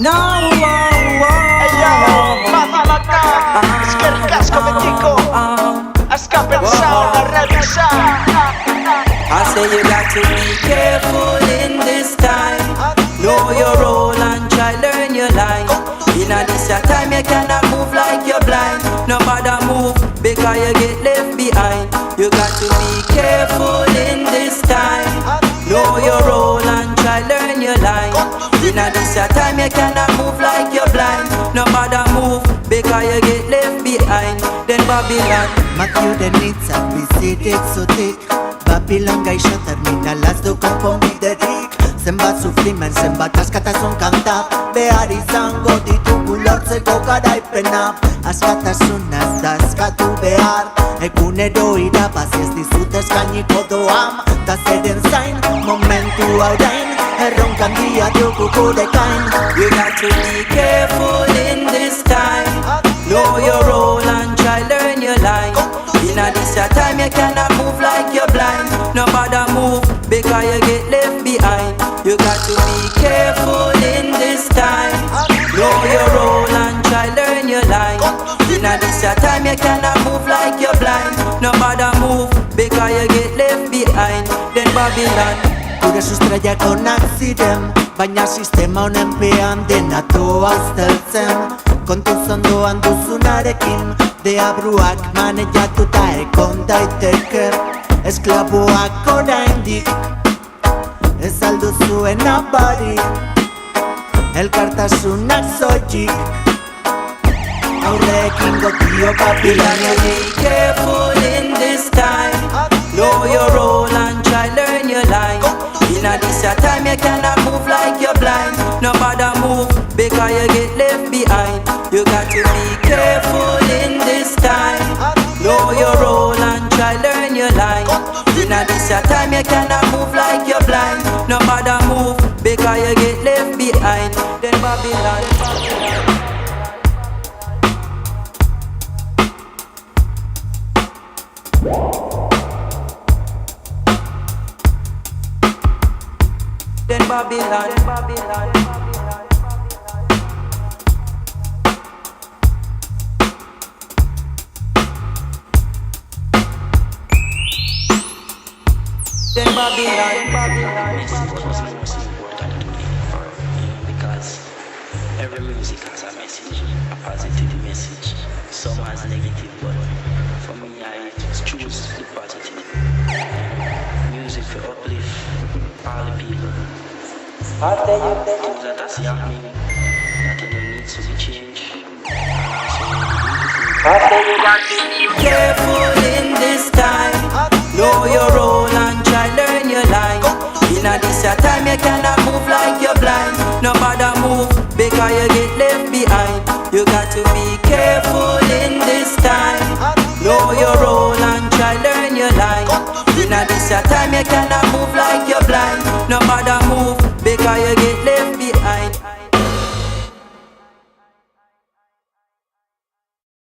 No, Hey yo, Mamalata, es que el casco me tico, has que pensado en revisar. I say you got to be careful in this time. Know your role and try learn your line. In a this your time you cannot move like you're blind. No matter move because you get left behind. You got to be careful in this time. Know your role and try learn your line. In a this your time you cannot move like you're blind. No matter move because you get left behind. Then Babylon Matthew denitza bizit exotik Babylon gaixo terminalaz du konponbiderik Zenbat sufrimen, zenbat askatasun kanta Behar izango ditugu lortzeko garaipena Askatasunaz da askatu behar Egunero irabaz ez dizut eskainiko doam Da zeren zain, momentu haurain Erronkan dia dugu gure gain. You got to be careful in this time. Know your role and try learn your line. In a this your time you cannot move like you're blind. No matter move because you get left behind. You got to be careful in this time. Know your role and try learn your line. In a this your time you cannot move like you're blind. No matter move because you get left behind. Then Babylon Gure sustraiak onak ziren, baina sistema honen pean dena doa usteltzen Kontuz ondoan duzunarekin, deabruak maneiatuta ekon daiteke Esklaboak oraindik, ez alduzuen abarik Elkartasunak zoik, aurrekin gotio Babylon. Be careful in this time. Know your role and try learn your line. In a this your time you cannot move like you're blind. No matter move because you get left behind. You got to be careful in this time. Know your role and try learn your line. In a this your time you cannot move like you're blind. No matter move because you get left behind. Then Babylon. Then Babylon, Babylon, then Babylon, Babylon. Message was most important to me because every music has a message, a positive message. Some has negative, but for me I choose the positive. Music for uplift all the people. Things that I see happening, that needs to be changed. Careful in this time. Know your role and try learn your line. In a this your time you cannot move like you're blind. No matter move because you get left behind. You got to be careful in this time. Know your role and try learn your line. In a this your time you cannot move like you're blind. No matter move because you get left